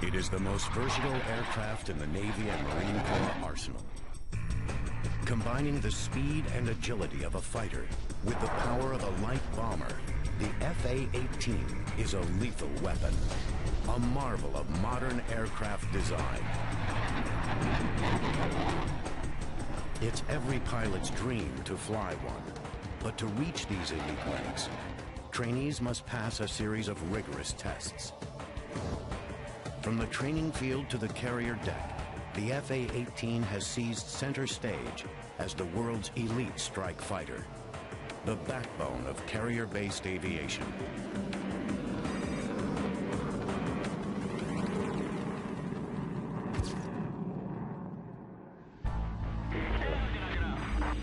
It is the most versatile aircraft in the Navy and Marine Corps arsenal. Combining the speed and agility of a fighter with the power of a light bomber, the FA-18 is a lethal weapon, a marvel of modern aircraft design. It's every pilot's dream to fly one, but to reach these elite ranks, trainees must pass a series of rigorous tests. From the training field to the carrier deck, the FA-18 has seized center stage as the world's elite strike fighter, the backbone of carrier-based aviation.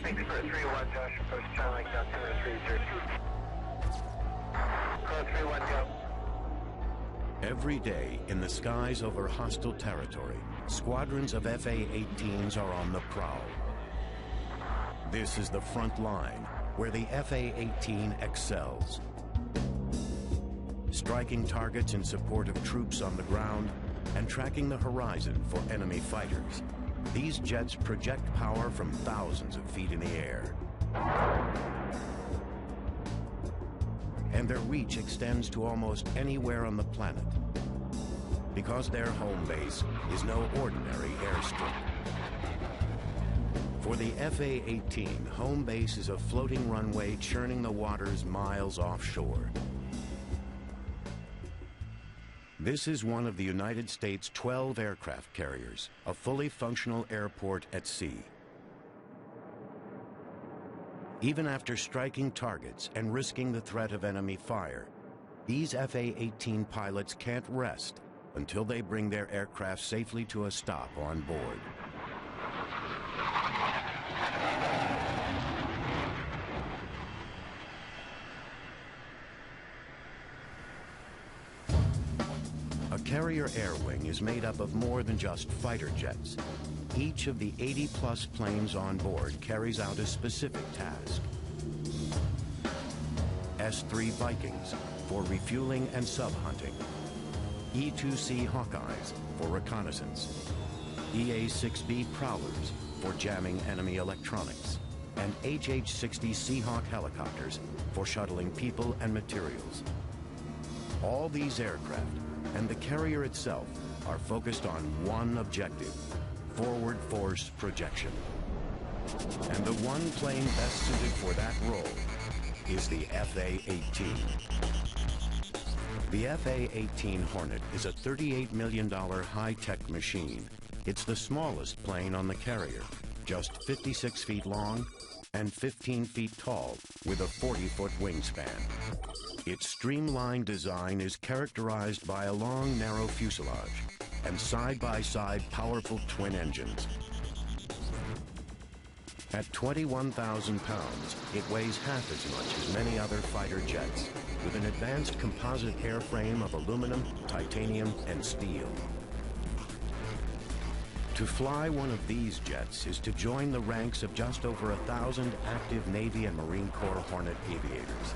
Thanks for a 3-1, Josh. Approach Charlie, down 2-3, 3-1, go. Every day in the skies over hostile territory, squadrons of FA-18s are on the prowl. This is the front line where the FA-18 excels. Striking targets in support of troops on the ground and tracking the horizon for enemy fighters. These jets project power from thousands of feet in the air. And their reach extends to almost anywhere on the planet, because their home base is no ordinary airstrip. For the FA-18, home base is a floating runway churning the waters miles offshore. This is one of the United States' 12 aircraft carriers, a fully functional airport at sea. Even after striking targets and risking the threat of enemy fire, these FA-18 pilots can't rest until they bring their aircraft safely to a stop on board. A carrier air wing is made up of more than just fighter jets. Each of the 80-plus planes on board carries out a specific task. S-3 Vikings for refueling and sub-hunting. E-2C Hawkeyes for reconnaissance. EA-6B Prowlers for jamming enemy electronics. And HH-60 Seahawk helicopters for shuttling people and materials. All these aircraft and the carrier itself are focused on one objective: forward force projection. And the one plane best suited for that role is the FA-18. The FA-18 Hornet is a $38 million high-tech machine. It's the smallest plane on the carrier, just 56 feet long and 15 feet tall with a 40-foot wingspan. Its streamlined design is characterized by a long, narrow fuselage and side-by-side powerful twin engines. At 21,000 pounds, it weighs half as much as many other fighter jets, with an advanced composite airframe of aluminum, titanium, and steel. To fly one of these jets is to join the ranks of just over 1,000 active Navy and Marine Corps Hornet aviators.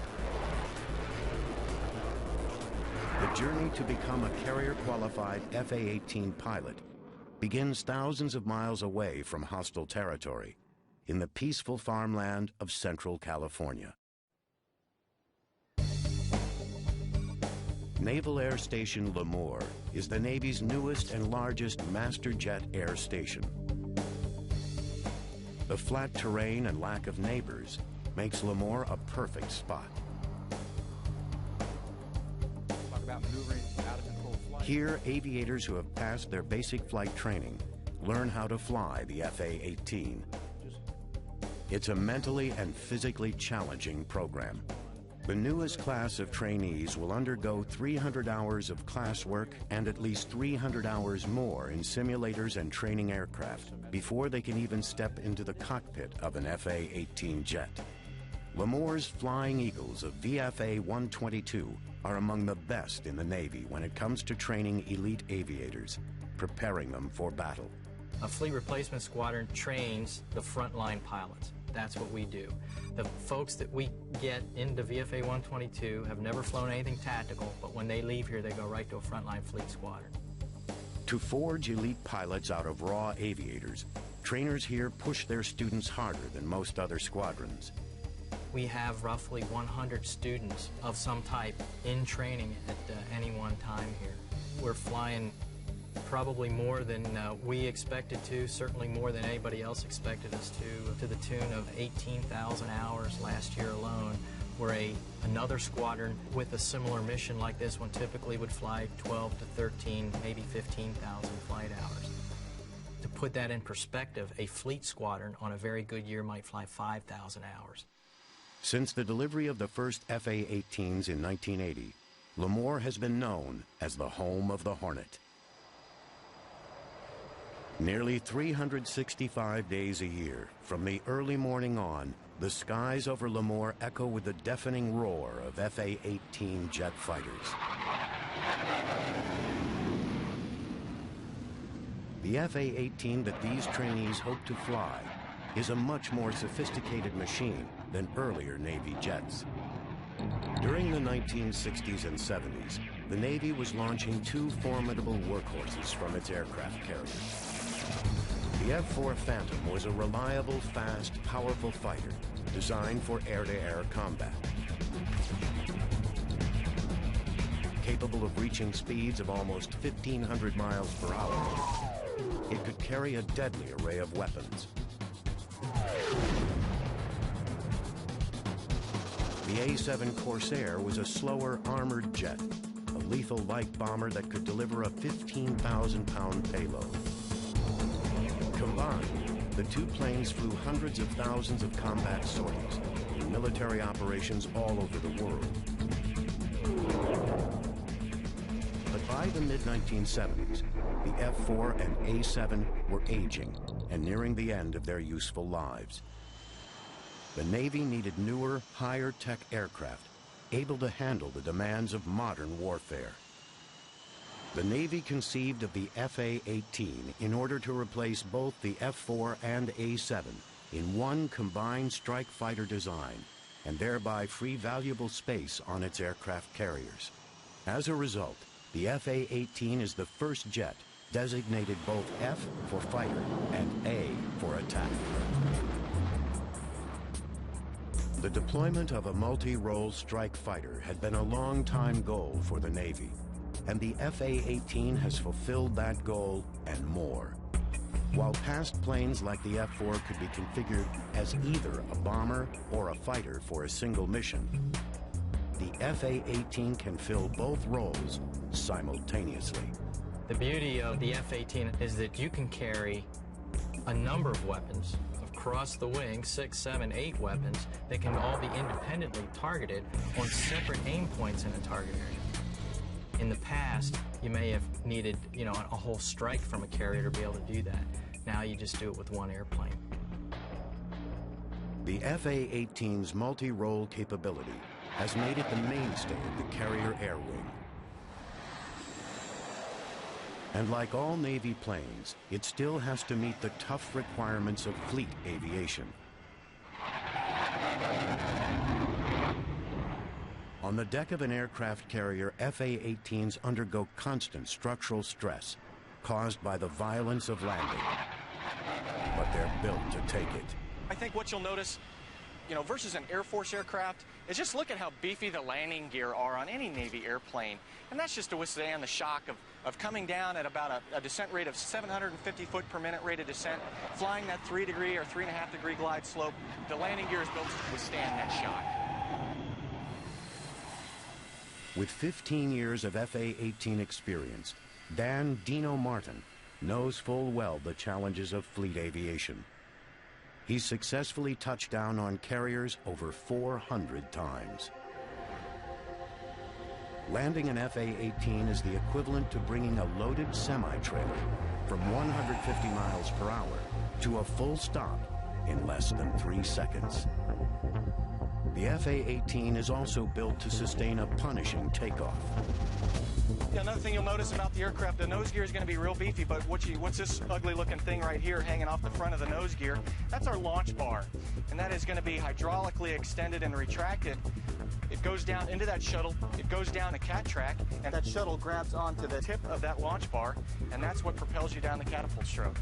The journey to become a carrier-qualified FA-18 pilot begins thousands of miles away from hostile territory in the peaceful farmland of Central California. Naval Air Station Lemoore is the Navy's newest and largest master jet air station. The flat terrain and lack of neighbors makes Lemoore a perfect spot. Talk about maneuvering out of control flight. Here, aviators who have passed their basic flight training learn how to fly the FA-18. It's a mentally and physically challenging program. The newest class of trainees will undergo 300 hours of classwork and at least 300 hours more in simulators and training aircraft before they can even step into the cockpit of an FA-18 jet. Lemoore's Flying Eagles of VFA-122 are among the best in the Navy when it comes to training elite aviators, preparing them for battle. A fleet replacement squadron trains the frontline pilots. That's what we do. The folks that we get into VFA 122 have never flown anything tactical, but when they leave here, they go right to a frontline fleet squadron. To forge elite pilots out of raw aviators, trainers here push their students harder than most other squadrons. We have roughly 100 students of some type in training at any one time here. We're flying probably more than we expected to, certainly more than anybody else expected us to the tune of 18,000 hours last year alone, where another squadron with a similar mission like this one typically would fly 12 to 13, maybe 15,000 flight hours. To put that in perspective, a fleet squadron on a very good year might fly 5,000 hours. Since the delivery of the first FA-18s in 1980, Lemoore has been known as the home of the Hornet. Nearly 365 days a year, from the early morning on, the skies over Lemoore echo with the deafening roar of FA-18 jet fighters. The FA-18 that these trainees hope to fly is a much more sophisticated machine than earlier Navy jets. During the 1960s and 70s, the Navy was launching two formidable workhorses from its aircraft carriers. The F-4 Phantom was a reliable, fast, powerful fighter designed for air-to-air combat. Capable of reaching speeds of almost 1,500 miles per hour, it could carry a deadly array of weapons. The A-7 Corsair was a slower armored jet, a lethal light bomber that could deliver a 15,000-pound payload. Combined, the two planes flew hundreds of thousands of combat sorties in military operations all over the world. But by the mid-1970s, the F-4 and A-7 were aging and nearing the end of their useful lives. The Navy needed newer, higher-tech aircraft able to handle the demands of modern warfare. The Navy conceived of the FA-18 in order to replace both the F-4 and A-7 in one combined strike fighter design and thereby free valuable space on its aircraft carriers. As a result, the FA-18 is the first jet designated both F for fighter and A for attack. The deployment of a multi-role strike fighter had been a long-time goal for the Navy, and the FA-18 has fulfilled that goal and more. While past planes like the F-4 could be configured as either a bomber or a fighter for a single mission, the FA-18 can fill both roles simultaneously. The beauty of the F-18 is that you can carry a number of weapons across the wing, 6, 7, 8 weapons that can all be independently targeted on separate aim points in a target area. In the past, you may have needed, a whole strike from a carrier to be able to do that. Now you just do it with one airplane. The FA-18's multi-role capability has made it the mainstay of the carrier air wing. And like all Navy planes, it still has to meet the tough requirements of fleet aviation. On the deck of an aircraft carrier, FA-18s undergo constant structural stress caused by the violence of landing. But they're built to take it. I think what you'll notice, versus an Air Force aircraft, is just look at how beefy the landing gear are on any Navy airplane. And that's just to withstand the shock of coming down at about a descent rate of 750 foot per minute rate of descent, flying that 3-degree or 3.5-degree glide slope. The landing gear is built to withstand that shock. With 15 years of FA-18 experience, Dan Dino Martin knows full well the challenges of fleet aviation. He's successfully touched down on carriers over 400 times. Landing an FA-18 is the equivalent to bringing a loaded semi-trailer from 150 miles per hour to a full stop in less than 3 seconds. The FA-18 is also built to sustain a punishing takeoff. Yeah, another thing you'll notice about the aircraft, the nose gear is going to be real beefy, but what's this ugly looking thing right here hanging off the front of the nose gear? That's our launch bar, and that is going to be hydraulically extended and retracted. It goes down into that shuttle, it goes down a cat track, and that shuttle grabs onto the tip of that launch bar, and that's what propels you down the catapult stroke.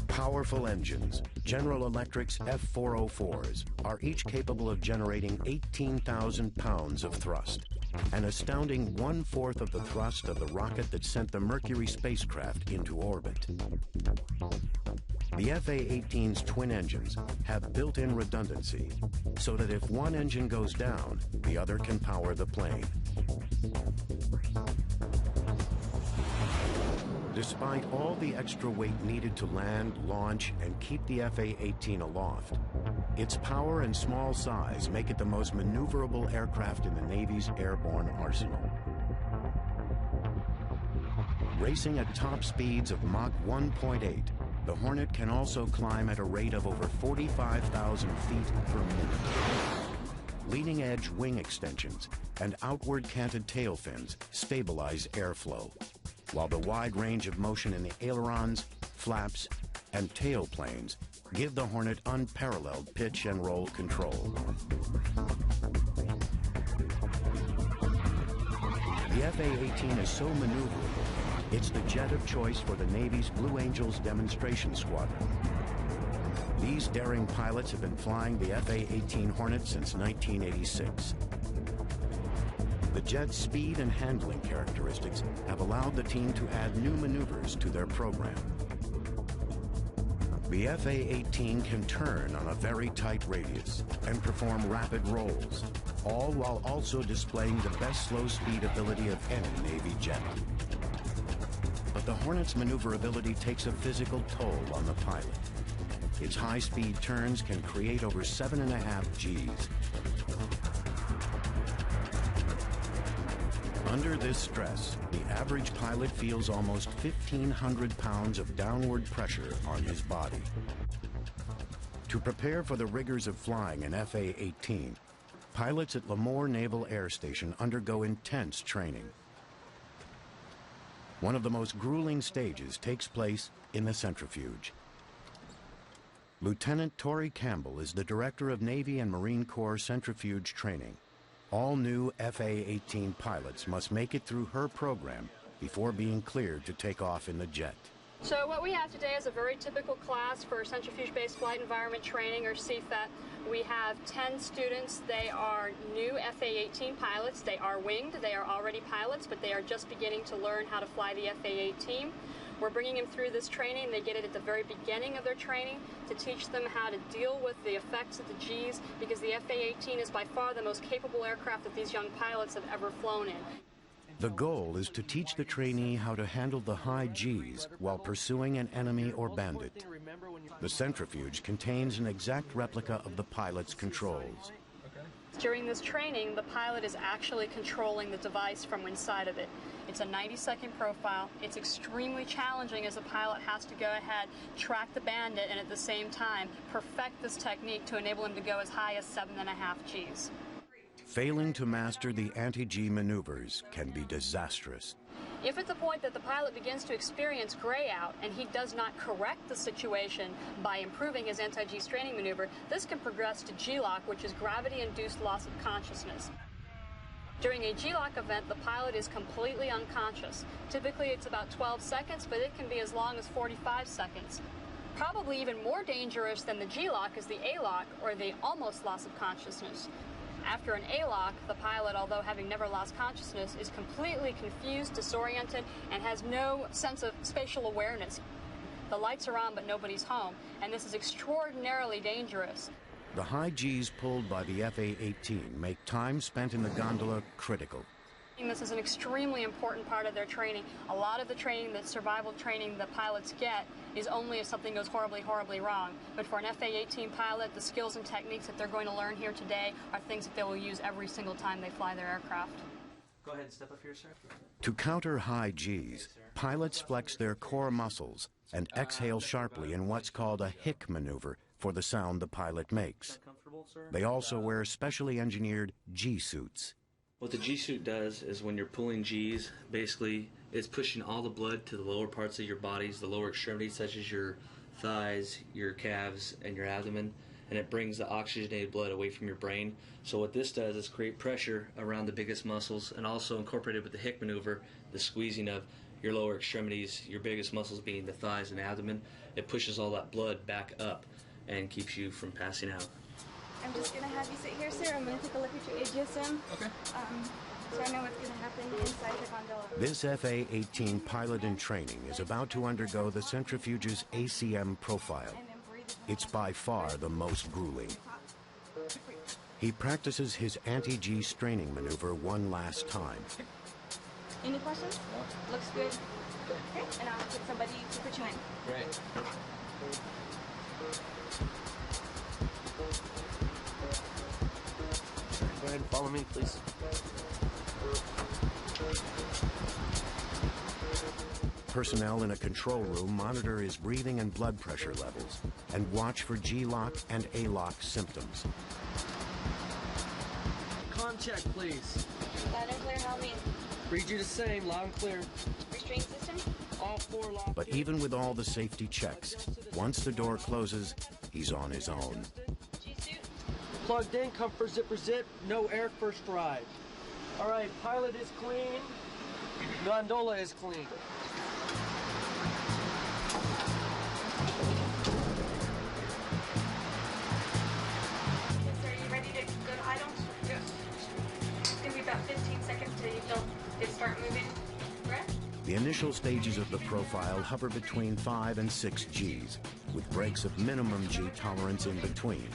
Powerful engines, General Electric's F-404s, are each capable of generating 18,000 pounds of thrust, an astounding 1/4 of the thrust of the rocket that sent the Mercury spacecraft into orbit. The FA-18's twin engines have built-in redundancy, so that if one engine goes down, the other can power the plane. Despite all the extra weight needed to land, launch, and keep the FA-18 aloft, its power and small size make it the most maneuverable aircraft in the Navy's airborne arsenal. Racing at top speeds of Mach 1.8, the Hornet can also climb at a rate of over 45,000 feet per minute. Leading-edge wing extensions and outward canted tail fins stabilize airflow, while the wide range of motion in the ailerons, flaps, and tail planes give the Hornet unparalleled pitch and roll control. The FA-18 is so maneuverable, it's the jet of choice for the Navy's Blue Angels demonstration squadron. These daring pilots have been flying the FA-18 Hornet since 1986. The jet's speed and handling characteristics have allowed the team to add new maneuvers to their program. The FA-18 can turn on a very tight radius and perform rapid rolls, all while also displaying the best slow speed ability of any Navy jet. But the Hornet's maneuverability takes a physical toll on the pilot. Its high-speed turns can create over 7.5 Gs. Under this stress, the average pilot feels almost 1,500 pounds of downward pressure on his body. To prepare for the rigors of flying an FA-18, pilots at Lemoore Naval Air Station undergo intense training. One of the most grueling stages takes place in the centrifuge. Lieutenant Tori Campbell is the Director of Navy and Marine Corps Centrifuge Training. All new FA-18 pilots must make it through her program before being cleared to take off in the jet. So what we have today is a very typical class for centrifuge-based flight environment training, or CFET. We have 10 students. They are new FA-18 pilots. They are winged. They are already pilots, but they are just beginning to learn how to fly the FA-18. We're bringing them through this training. They get it at the very beginning of their training to teach them how to deal with the effects of the Gs, because the FA-18 is by far the most capable aircraft that these young pilots have ever flown in. The goal is to teach the trainee how to handle the high Gs while pursuing an enemy or bandit. The centrifuge contains an exact replica of the pilot's controls. During this training, the pilot is actually controlling the device from inside of it. It's a 90-second profile. It's extremely challenging, as the pilot has to go ahead, track the bandit, and at the same time perfect this technique to enable him to go as high as 7.5 Gs. Failing to master the anti-G maneuvers can be disastrous. If at the point that the pilot begins to experience gray out and he does not correct the situation by improving his anti-G straining maneuver, this can progress to G-lock, which is gravity-induced loss of consciousness. During a G-lock event, the pilot is completely unconscious. Typically it's about 12 seconds, but it can be as long as 45 seconds. Probably even more dangerous than the G-lock is the A-lock, or the almost loss of consciousness. After an A-lock, the pilot, although having never lost consciousness, is completely confused, disoriented, and has no sense of spatial awareness. The lights are on, but nobody's home, and this is extraordinarily dangerous. The high Gs pulled by the FA-18 make time spent in the gondola critical. This is an extremely important part of their training. A lot of the training, the survival training that pilots get, is only if something goes horribly, horribly wrong. But for an FA-18 pilot, the skills and techniques that they're going to learn here today are things that they will use every single time they fly their aircraft. Go ahead and step up here, sir. To counter high Gs, pilots flex their core muscles and exhale sharply in what's called a hic maneuver for the sound the pilot makes. They also wear specially engineered G-suits. What the G-suit does is when you're pulling G's, basically it's pushing all the blood to the lower parts of your bodies, the lower extremities such as your thighs, your calves, and your abdomen, and it brings the oxygenated blood away from your brain. So what this does is create pressure around the biggest muscles, and also incorporated with the hic maneuver, the squeezing of your lower extremities, your biggest muscles being the thighs and abdomen. It pushes all that blood back up and keeps you from passing out. I'm just going to have you sit here, sir. I'm going to take a look at your AGSM. Okay. So I know what's going to happen inside the gondola. This FA-18 pilot in training is about to undergo the centrifuge's ACM profile. It's by far the most grueling. He practices his anti-G straining maneuver one last time. Any questions? No. Looks good. Okay, and I'll get somebody to put you in. Great. Go ahead and follow me, please. Personnel in a control room monitor his breathing and blood pressure levels and watch for G-lock and A-lock symptoms. Con check, please. Loud and clear, how mean? Read you the same, loud and clear. Restraint system? All 4 locked. But even with all the safety checks, once the door closes, he's on his own. G-suit? Plugged in, comfort zipper zip, no air first ride. All right, pilot is clean. Gondola is clean. Sir, are you ready to go to idle? Yes. It's going to be about 15 seconds till you feel it start moving. Breath? The initial stages of the profile hover between 5 and 6 Gs, with breaks of minimum G tolerance in between.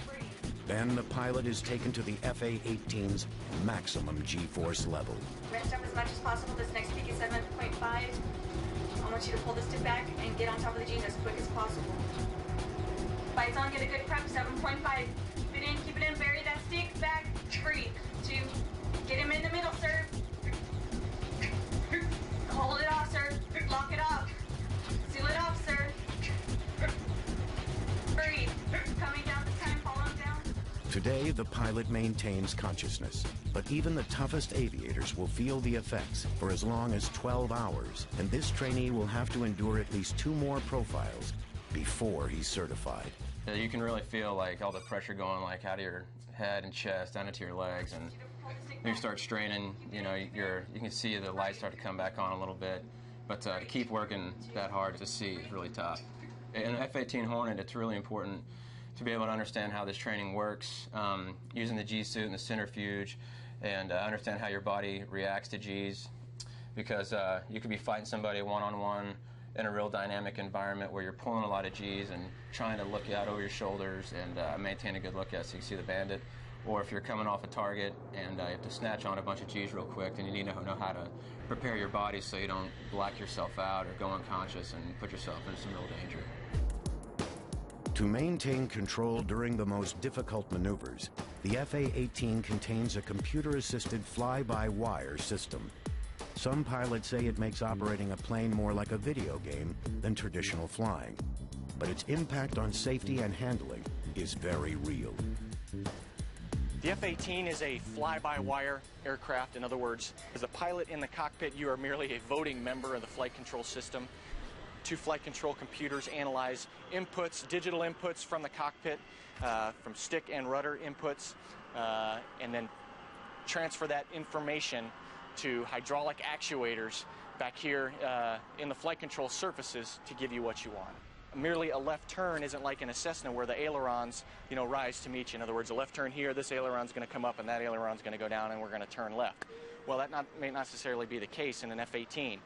Then the pilot is taken to the FA-18's maximum G-force level. Rest up as much as possible. This next peak is 7.5. I want you to pull the stick back and get on top of the G's as quick as possible. Bites on, get a good prep, 7.5. Keep it in, bury that stick, back, 3, 2. Get him in the middle, sir. Hold it off, sir. Lock it off. Seal it off, sir. Breathe. Coming down this time, follow him down. Today, the pilot maintains consciousness, but even the toughest aviators will feel the effects for as long as 12 hours, and this trainee will have to endure at least 2 more profiles before he's certified. You can really feel like all the pressure going like out of your head and chest down into your legs, and when you start straining, you know, you can see the lights start to come back on a little bit, but to keep working that hard to see is really tough. In an F-18 Hornet, it's really important to be able to understand how this training works, using the G-suit and the centrifuge, and understand how your body reacts to Gs, because you could be fighting somebody one-on-one in a real dynamic environment where you're pulling a lot of Gs and trying to look out over your shoulders and maintain a good look at so you can see the bandit. Or if you're coming off a target and you have to snatch on a bunch of Gs real quick, then you need to know how to prepare your body so you don't black yourself out or go unconscious and put yourself in some real danger. To maintain control during the most difficult maneuvers, the FA-18 contains a computer-assisted fly-by-wire system. Some pilots say it makes operating a plane more like a video game than traditional flying, but its impact on safety and handling is very real. The F-18 is a fly-by-wire aircraft. In other words, as a pilot in the cockpit, you are merely a voting member of the flight control system. 2 flight control computers analyze inputs, digital inputs from the cockpit, from stick and rudder inputs, and then transfer that information to hydraulic actuators back here in the flight control surfaces to give you what you want. Merely a left turn isn't like in a Cessna where the ailerons, you know, rise to meet you. In other words, a left turn here, this aileron's going to come up and that aileron's going to go down and we're going to turn left. Well, that may not necessarily be the case in an F-18.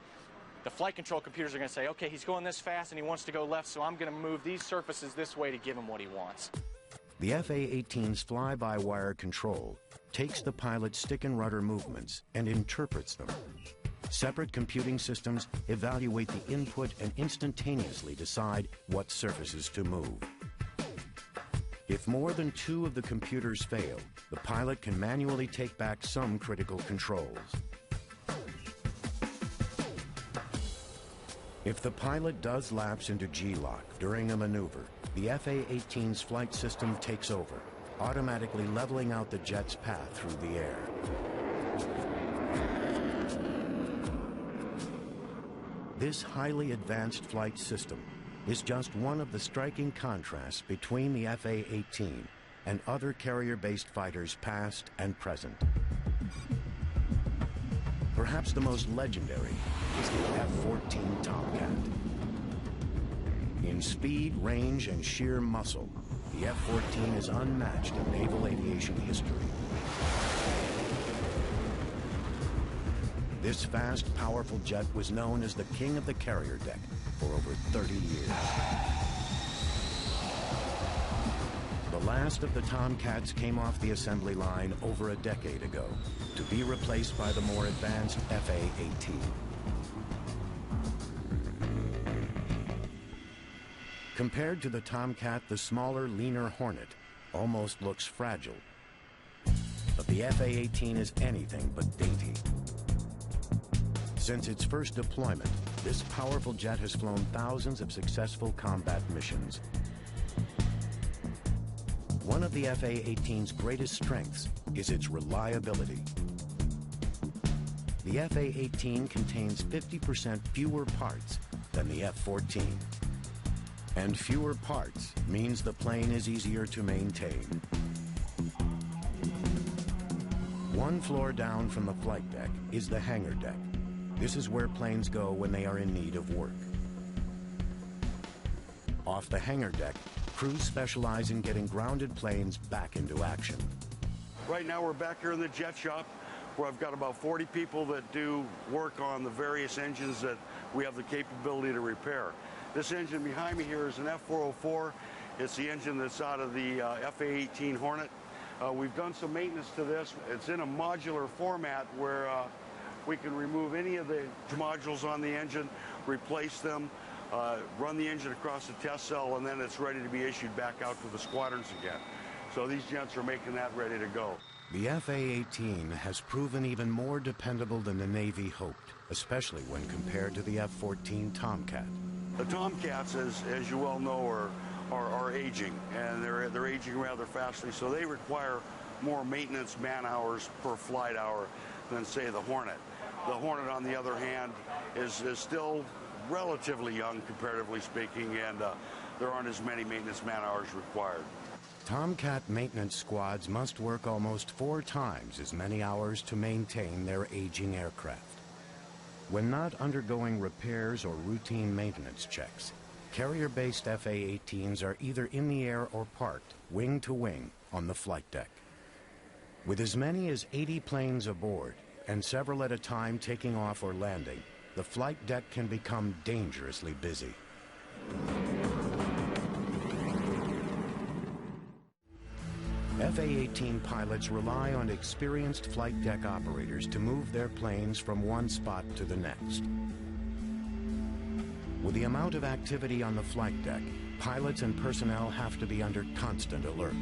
The flight control computers are going to say, okay, he's going this fast and he wants to go left, so I'm going to move these surfaces this way to give him what he wants. The FA-18's fly-by-wire control takes the pilot's stick and rudder movements and interprets them. Separate computing systems evaluate the input and instantaneously decide what surfaces to move. If more than 2 of the computers fail, the pilot can manually take back some critical controls. If the pilot does lapse into G-lock during a maneuver, the FA-18's flight system takes over, automatically leveling out the jet's path through the air. This highly advanced flight system is just one of the striking contrasts between the FA-18 and other carrier-based fighters past and present. Perhaps the most legendary is the F-14 Tomcat. In speed, range, and sheer muscle, the F-14 is unmatched in naval aviation history. This fast, powerful jet was known as the king of the carrier deck for over 30 years. The last of the Tomcats came off the assembly line over a decade ago to be replaced by the more advanced FA-18. Compared to the Tomcat, the smaller, leaner Hornet almost looks fragile. But the FA-18 is anything but dainty. Since its first deployment, this powerful jet has flown thousands of successful combat missions. One of the FA-18's greatest strengths is its reliability. The FA-18 contains 50% fewer parts than the F-14. And fewer parts means the plane is easier to maintain. One floor down from the flight deck is the hangar deck. This is where planes go when they are in need of work. Off the hangar deck, crews specialize in getting grounded planes back into action. Right now we're back here in the jet shop where I've got about 40 people that do work on the various engines that we have the capability to repair. This engine behind me here is an F-404. It's the engine that's out of the FA-18 Hornet. We've done some maintenance to this. It's in a modular format where we can remove any of the modules on the engine, replace them, run the engine across the test cell, and then it's ready to be issued back out to the squadrons again. So these gents are making that ready to go. The FA-18 has proven even more dependable than the Navy hoped, especially when compared to the F-14 Tomcat. The Tomcats, as you well know, are aging, and they're aging rather fastly, so they require more maintenance man-hours per flight hour than, say, the Hornet. The Hornet, on the other hand, is still relatively young, comparatively speaking, and there aren't as many maintenance man-hours required. Tomcat maintenance squads must work almost 4 times as many hours to maintain their aging aircraft. When not undergoing repairs or routine maintenance checks, carrier-based FA-18s are either in the air or parked, wing to wing, on the flight deck. With as many as 80 planes aboard, and several at a time taking off or landing, the flight deck can become dangerously busy. FA-18 pilots rely on experienced flight deck operators to move their planes from one spot to the next. With the amount of activity on the flight deck, pilots and personnel have to be under constant alert.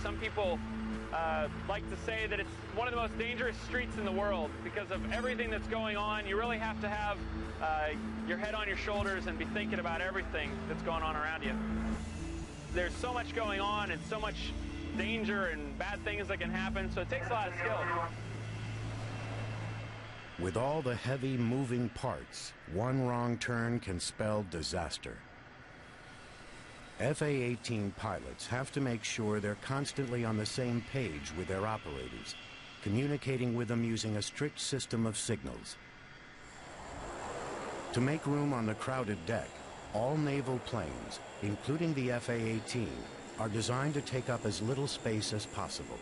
Some people like to say that it's one of the most dangerous streets in the world because of everything that's going on. You really have to have your head on your shoulders and be thinking about everything that's going on around you. There's so much going on and so much danger and bad things that can happen, so it takes a lot of skill. With all the heavy moving parts, one wrong turn can spell disaster. FA-18 pilots have to make sure they're constantly on the same page with their operators, communicating with them using a strict system of signals. To make room on the crowded deck, all naval planes, including the FA-18, are designed to take up as little space as possible.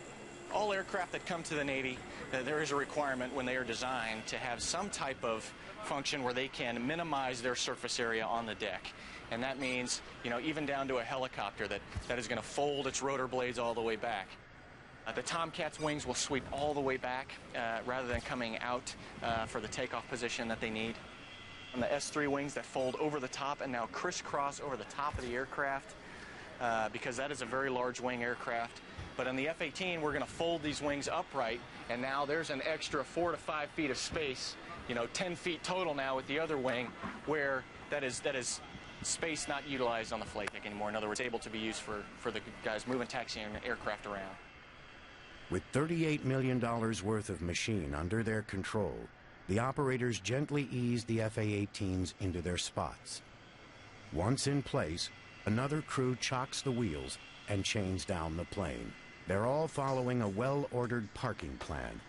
All aircraft that come to the Navy, there is a requirement when they are designed to have some type of function where they can minimize their surface area on the deck. And that means, even down to a helicopter that is going to fold its rotor blades all the way back. The Tomcat's wings will sweep all the way back rather than coming out for the takeoff position that they need. On the S3 wings that fold over the top and now crisscross over the top of the aircraft because that is a very large wing aircraft. But on the F-18, we're going to fold these wings upright, and now there's an extra 4 to 5 feet of space 10 feet total now with the other wing, where that is space not utilized on the flight deck anymore. In other words, able to be used for the guys moving, taxiing aircraft around. With $38 million worth of machine under their control, the operators gently ease the FA-18s into their spots. Once in place, another crew chocks the wheels and chains down the plane. They're all following a well-ordered parking plan.